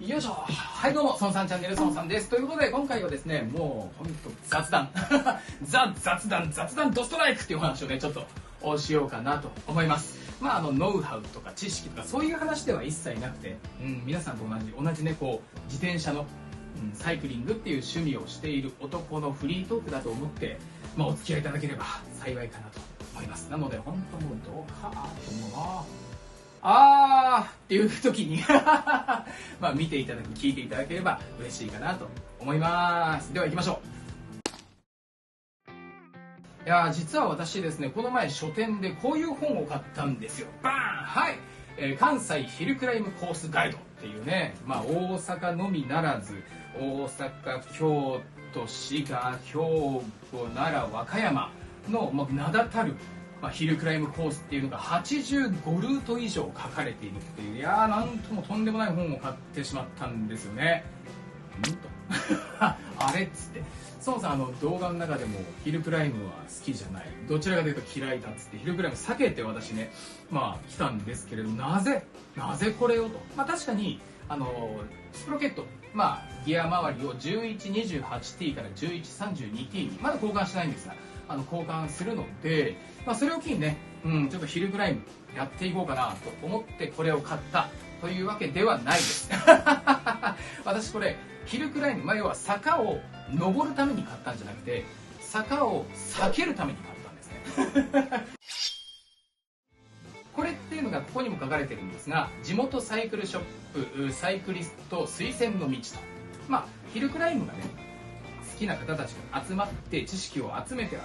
よいしょ。はいどうも、孫さんチャンネル孫さんです。ということで今回はですね、もうほんと雑談雑談ドストライクっていうお話をね、ちょっとしようかなと思います。ノウハウとか知識とかそういう話では一切なくて、皆さんと同じね、こう自転車の、サイクリングっていう趣味をしている男のフリートークだと思って、お付き合いいただければ幸いかなと思います。なので本当もうどうかと思うなっていう時に見ていただき聞いていただければ嬉しいかなと思います。では行きましょう。いや実は私ですね、この前書店でこういう本を買ったんですよ。バーン、はい、関西ヒルクライムコースガイドっていうね、大阪のみならず大阪、京都、滋賀、兵庫、奈良、和歌山の名だたるヒルクライムコースっていうのが85ルート以上書かれているっていう、なんともとんでもない本を買ってしまったんですよね。あれっつって、孫さん動画の中でもヒルクライムは好きじゃない、どちらかというと嫌いだっつってヒルクライム避けて私ね来たんですけれど、なぜこれをと。確かにスプロケット、ギア周りを 1128T から 1132T にまだ交換してないんですが交換するので、それを機にね、ちょっとヒルクライムやっていこうかなと思ってこれを買ったというわけではないです私これヒルクライム、要は坂を登るために買ったんじゃなくて坂を避けるために買ったんですねこれっていうのがここにも書かれてるんですが、地元サイクルショップサイクリスト推薦の道と、ヒルクライムがね好きな方たちが集まって知識を集めて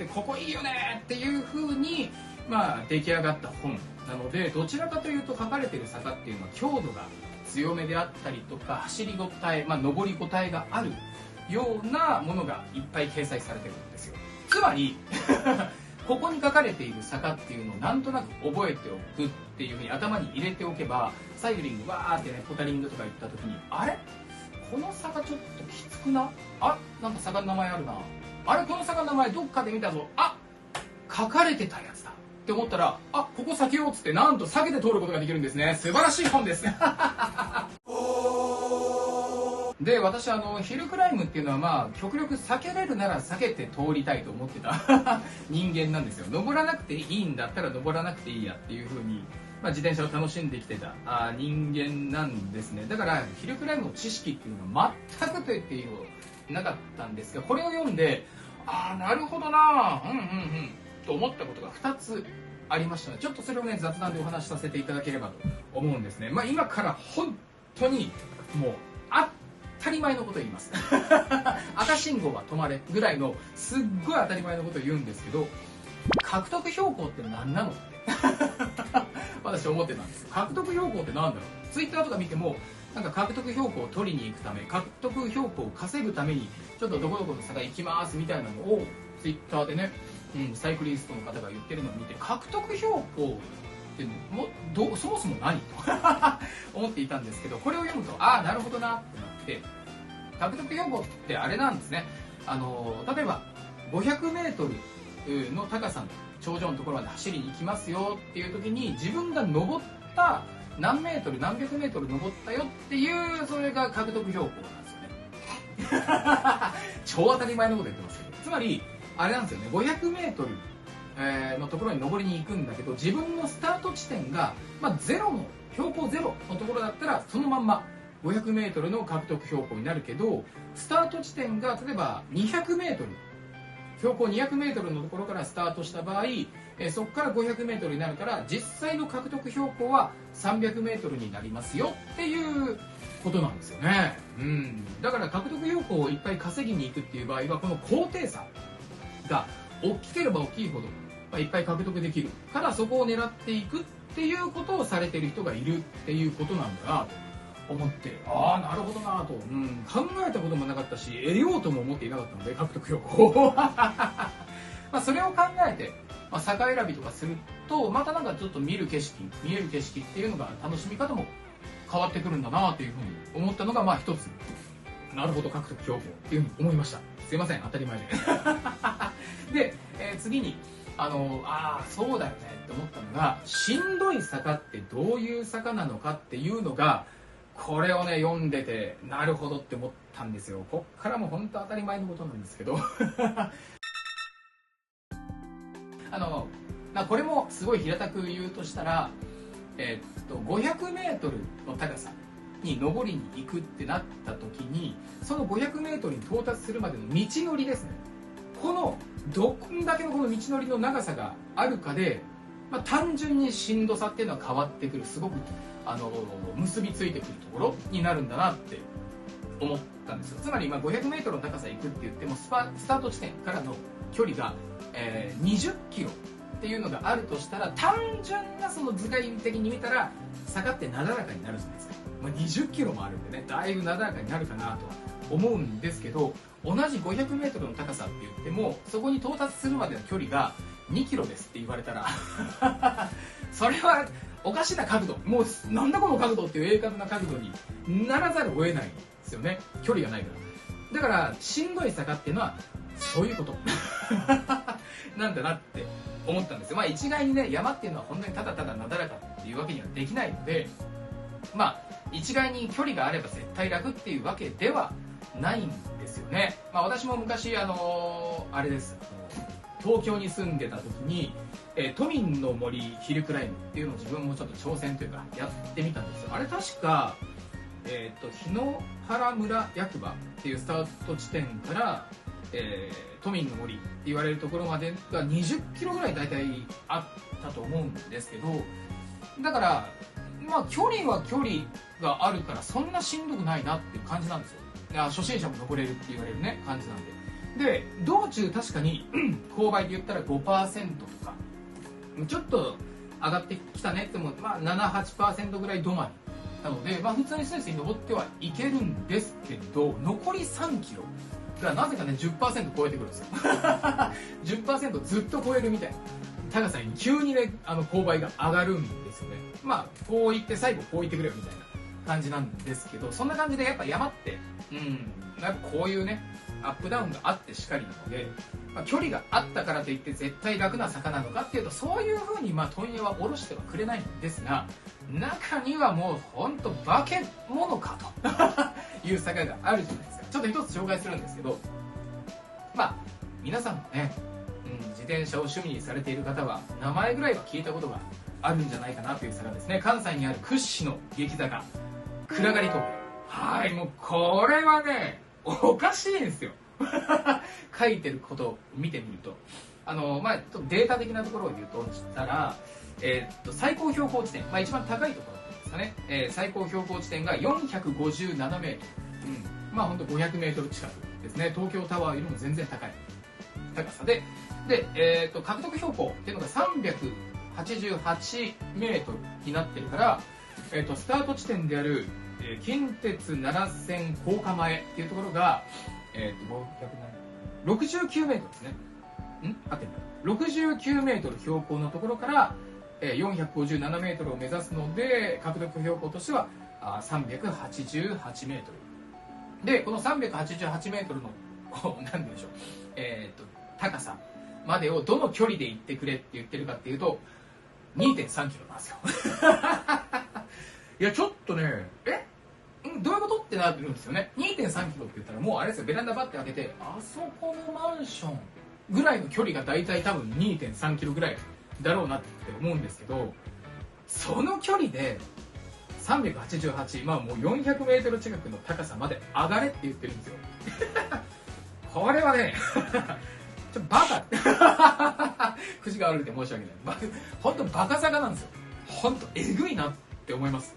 ここいいよねっていう風に出来上がった本なので、どちらかというと書かれている坂っていうのは強度が強めであったりとか走りごたえ、上りごたえがあるようなものがいっぱい掲載されてるんですよ。つまりここに書かれている坂っていうのをなんとなく覚えておくっていう風に頭に入れておけば、サイクリングわーってねポタリングとか行った時にあれこの坂ちょっときつくな、なんか坂の名前あるな、この坂の名前どっかで見たぞ、書かれてたやつだって思ったらここ避けようっつってなんと避けて通ることができるんですね。素晴らしい本ですで、私ヒルクライムっていうのは極力避けれるなら避けて通りたいと思ってた人間なんですよ。登らなくていいんだったら登らなくていいやっていう風に自転車を楽しんできてた人間なんですね。だからヒルクライムの知識っていうのは全くと言っていいほどなかったんですが、これを読んでなるほどなと思ったことが2つありましたので、ちょっとそれをね雑談でお話しさせていただければと思うんですね。今から本当にもう当たり前のことを言います赤信号は止まれぐらいのすっごい当たり前のことを言うんですけど、獲得標高って何なのって私思ってたんですよ。獲得標高って何だろう。ツイッターとか見ても獲得標高を取りに行くため、獲得標高を稼ぐためにちょっとどこどこの坂行きますみたいなのをツイッターでね、サイクリストの方が言ってるのを見て、獲得標高ってそもそも何と思っていたんですけど、これを読むとなるほどなってなって、獲得標高ってあれなんですね。例えば 500m の高さの頂上のところまで走りに行きますよっていう時に、自分が登った何メートル何百メートル登ったよっていう、それが獲得標高なんですよね超当たり前のこと言ってますけど、つまりあれなんですよね。500メートルのところに登りに行くんだけど、自分のスタート地点がゼロの標高ゼロのところだったらそのまんま 500m の獲得標高になるけど、スタート地点が例えば 200m、 標高 200m のところからスタートした場合、そこから 500m になるから、実際の獲得標高は 300m になりますよっていうことなんですよね。だから獲得標高をいっぱい稼ぎに行くっていう場合は、この高低差が大きければ大きいほどいっぱい獲得できるから、そこを狙っていくっていうことをされている人がいるっていうことなんだなと思って、なるほどなと、考えたこともなかったし得ようとも思っていなかったので、獲得標高それを考えて、坂選びとかするとまたちょっと見える景色っていうのが楽しみ方も変わってくるんだなというふうに思ったのが一つ、なるほど獲得標高っていうふうに思いました。すいません、当たり前でで、次にそうだよねって思ったのが、しんどい坂ってどういう坂なのかっていうのがこれをね読んでてなるほどって思ったんですよ。こっからも本当当たり前のことなんですけどこれもすごい平たく言うとしたら、500メートルの高さに登りに行くってなった時に、その500メートルに到達するまでの道のりですね。このどんだけのこの道のりの長さがあるかで、単純にしんどさっていうのは変わってくる、すごく結びついてくるところになるんだなって思ったんですよ。つまり500メートルの高さ行くって言ってもスタート地点からの距離が、20キロっていうのがあるとしたら、単純なその図解的に見たら坂ってなだらかになるじゃないですか。20キロもあるんでね、だいぶなだらかになるかなとは思うんですけど、同じ500メートルの高さって言っても、そこに到達するまでの距離が2キロですって言われたらそれはおかしな角度、もうなんだこの角度っていう鋭角な角度にならざるを得ないんですよね、距離がないから。だからしんどい坂っていうのはそういうことなんだなって思ったんですよ。一概にね、山っていうのは本当にただただなだらかっていうわけにはできないので、一概に距離があれば絶対楽っていうわけではないんですよね。私も昔あれです、東京に住んでた時に、都民の森ヒルクライムっていうのを自分もちょっと挑戦というかやってみたんですよ。あれ確か、檜原村役場っていうスタート地点から、都民の森って言われるところまでが20キロぐらい大体あったと思うんですけど、だから距離は距離があるからそんなしんどくないなっていう感じなんですよ。初心者も登れるって言われるね感じなんで。で道中確かに勾配で言ったら 5% とかちょっと上がってきたねっても7-8% ぐらい止まりなので、普通にスイスイ登ってはいけるんですけど、残り3キロがなぜかね 10% 超えてくるんですよ10% ずっと超えるみたいな高さに急にね勾配が上がるんですよね。こういって最後こういってくれよみたいな感じなんですけど、そんな感じでやっぱ山ってやっぱこういうねアップダウンがあってしかりなので、距離があったからといって絶対楽な坂なのかっていうと、そういうふうに問屋は下ろしてはくれないんですが、中にはもうほんと化け物かという坂があるじゃないですか。ちょっと一つ紹介するんですけど、皆さんもね、自転車を趣味にされている方は名前ぐらいは聞いたことがあるんじゃないかなという坂ですね。関西にある屈指の激坂、暗がり峠。はい、もうこれはねおかしいんですよ書いてることを見てみると、データ的なところを言うとしたら、最高標高地点、一番高いところですかね、最高標高地点が457メートル、ほんと500メートル近くですね。東京タワーよりも全然高い高さで、獲得標高っていうのが388メートルになってるから、スタート地点である近鉄奈良線高架前っていうところが、69メートルですね。合ってるか。69メートル標高のところから、457メートルを目指すので、獲得標高としては388メートル。で、この388メートルの、何でしょう、高さまでをどの距離で行ってくれって言ってるかっていうと、2.3 キロなんですよ。いや、ちょっとね、どういうことってなってるんですよね。 2.3 キロって言ったらもうあれですよ、ベランダバッて開けてあそこのマンションぐらいの距離が大体多分 2.3 キロぐらいだろうなって思うんですけど、その距離で388、もう400メートル近くの高さまで上がれって言ってるんですよこれはねちょっとバカ口が悪くて申し訳ない。本当バカ坂なんですよ。本当えぐいなって思います。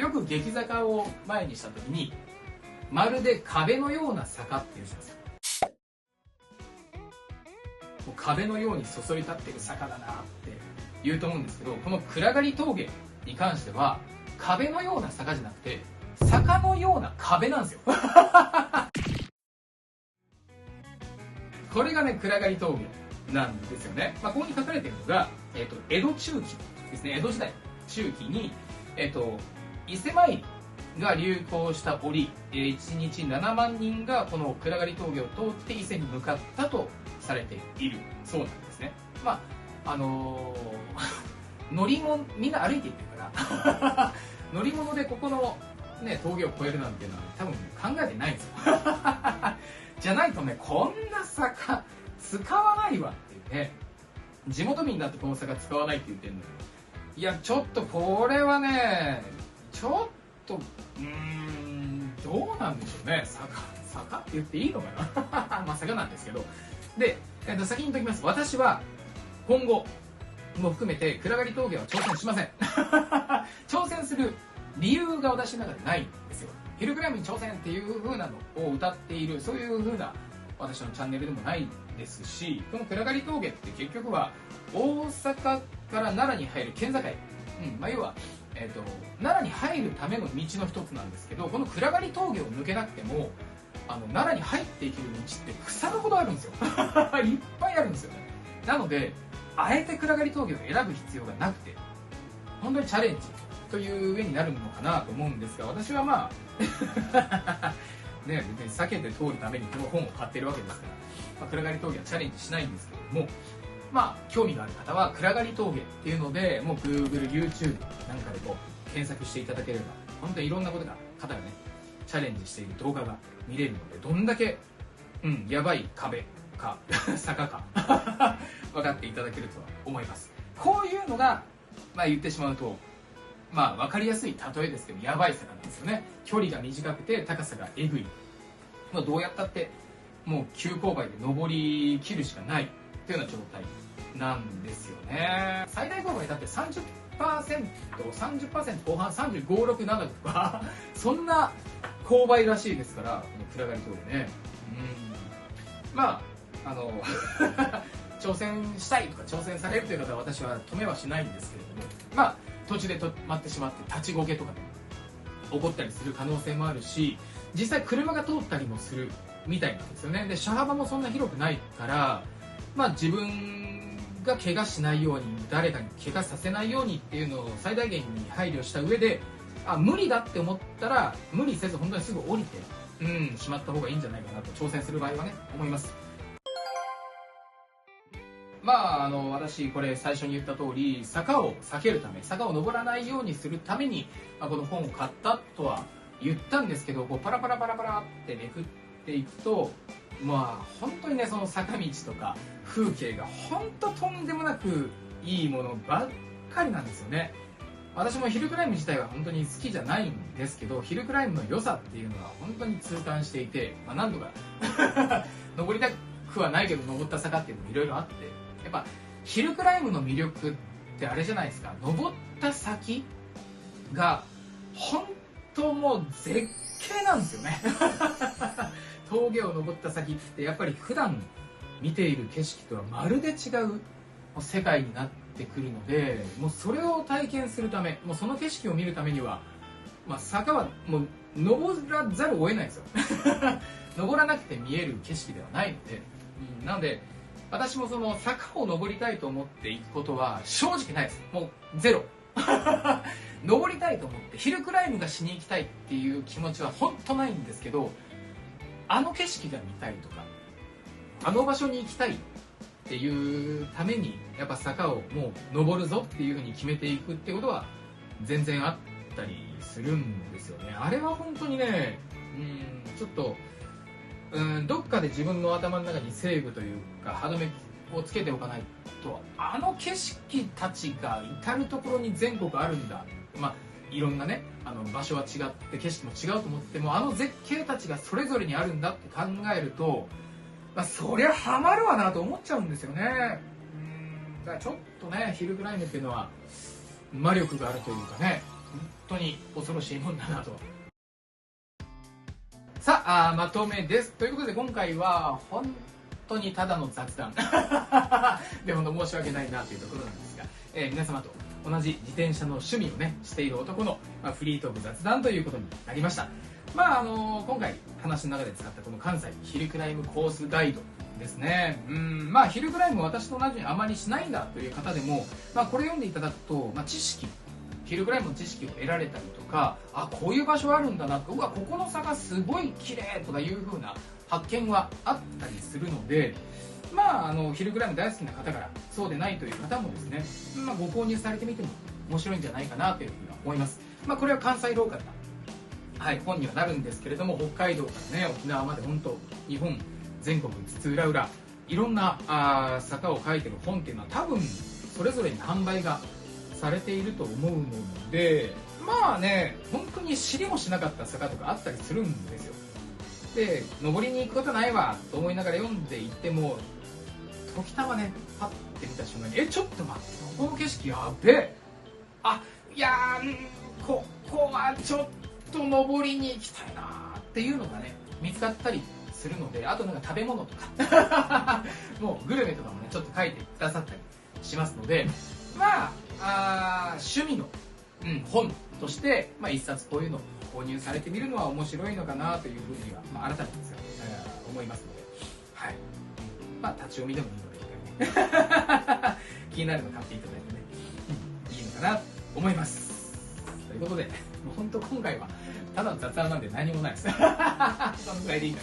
よく激坂を前にした時に、まるで壁のような坂っていうじゃないですか。もう壁のようにそそり立ってる坂だなって言うと思うんですけど、この暗がり峠に関しては壁のような坂じゃなくて坂のような壁なんですよこれがね暗がり峠なんですよね。ここに書かれているのが、江戸中期ですね。江戸時代中期に伊勢参りが流行した折、1日7万人がこの暗がり峠を通って伊勢に向かったとされているそうなんですね。乗り物みんな歩いていってるから乗り物でここのね、峠を越えるなんていうのは多分考えてないんですよじゃないとね、こんな坂使わないわっていうね、地元民だってこの坂使わないって言ってるのに、いやちょっとこれはね、ちょっとどうなんでしょうね。坂って言っていいのかなまあ坂なんですけど。で、先に言っときます。私は今後も含めて暗がり峠は挑戦しません挑戦する理由が私の中でないんですよ。ヒルクライムに挑戦っていう風なのを歌っている、そういう風な私のチャンネルでもないですし、この暗がり峠って結局は大阪から奈良に入る県境、要は、奈良に入るための道の一つなんですけど、この暗がり峠を抜けなくても奈良に入っていける道って腐るほどあるんですよいっぱいあるんですよね。なのであえて暗がり峠を選ぶ必要がなくて、本当にチャレンジという上になるのかなと思うんですが、私はまあね、別に避けて通るためにこの本を買ってるわけですから、暗がり峠はチャレンジしないんですけども、興味がある方は暗がり峠っていうので、もう Google、YouTube なんかでこう検索していただければ、本当にいろんな方がね、チャレンジしている動画が見れるので、どんだけ、やばい壁か坂か分かっていただけるとは思います。こういうのが、言ってしまうと、分かりやすい例えですけど、やばい坂なんですよね。距離が短くて高さがえぐい。どうやったってもう急勾配で登り切るしかないっていうような状態なんですよね。最大勾配だって 30% 後半35、6、7とかそんな勾配らしいですから、この暗がり峠ね。挑戦したいとか挑戦されるという方は私は止めはしないんですけれども、途中で止まってしまって立ちこけとかで起こったりする可能性もあるし、実際車が通ったりもするみたいなんですよね。で、車幅もそんな広くないから、自分が怪我しないように、誰かに怪我させないようにっていうのを最大限に配慮した上で、無理だって思ったら無理せず本当にすぐ降りてしまった方がいいんじゃないかなと、挑戦する場合はね、思います。私これ最初に言った通り、坂を避けるため、坂を登らないようにするために、この本を買ったとは言ったんですけど、こうパラパラってめくっていくと、本当にね、その坂道とか風景が本当とんでもなくいいものばっかりなんですよね。私もヒルクライム自体は本当に好きじゃないんですけど、ヒルクライムの良さっていうのは本当に痛感していて、何度か登りたくはないけど登った坂っていうのもいろいろあって、やっぱヒルクライムの魅力ってあれじゃないですか。登った先が本当もう絶景なんですよね峠を登った先ってやっぱり普段見ている景色とはまるで違う世界になってくるので、もうそれを体験するため、もうその景色を見るためには、坂はもう登らざるを得ないんですよ登らなくて見える景色ではないので、なので私もその坂を登りたいと思っていくことは正直ないです。もうゼロ登りたいと思ってヒルクライムがしに行きたいっていう気持ちは本当ないんですけど、あの景色が見たいとかあの場所に行きたいっていうためにやっぱ坂をもう登るぞっていうふうに決めていくってことは全然あったりするんですよね。あれは本当にね、ちょっとどっかで自分の頭の中にセーブというか歯止めをつけておかないと、あの景色たちが至る所に全国あるんだ、いろんなね場所は違って景色も違うと思っても、あの絶景たちがそれぞれにあるんだって考えると、そりゃハマるわなと思っちゃうんですよね。だからちょっとね、ヒルクライムっていうのは魔力があるというかね、本当に恐ろしいもんだなと。さあ、まとめです。ということで今回は本当にただの雑談で本当申し訳ないなというところなんですが、皆様と同じ自転車の趣味をねしている男の、フリートーク雑談ということになりました。今回話の中で使ったこの関西ヒルクライムコースガイドですね。ヒルクライム私と同じにあまりしないんだという方でも、これ読んでいただくと、知識、ヒルクライムの知識を得られたりとか、こういう場所あるんだなと、ここの坂すごい綺麗とかいう風な発見はあったりするので、ヒルクライム大好きな方からそうでないという方もですね、ご購入されてみても面白いんじゃないかなというふうに思います。これは関西ローカルなはい、本にはなるんですけれども、北海道からね沖縄まで本当日本全国津々浦々いろんな坂を書いてる本っていうのは多分それぞれに販売がされていると思うので、まあね本当に知りもしなかった坂とかあったりするんですよ。で登りに行くことないわと思いながら読んでいっても、時たまねパッて見た瞬間にちょっと待って、この景色やべえ、いやここはちょっと登りに行きたいなっていうのがね見つかったりするので、あとなんか食べ物とかもうグルメとかもねちょっと書いてくださったりしますので、まあ趣味の、本として、一冊こういうのを購入されてみるのは面白いのかなというふうには、改めてですよ、思いますので、はい、立ち読みでもいいので一回ね気になるの買っていただいてね、いいのかなと思います。ということで、もう本当今回はただの雑談なんで何もないですそのぐらいでいいか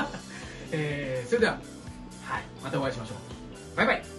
なそれでは、またお会いしましょう。バイバイ。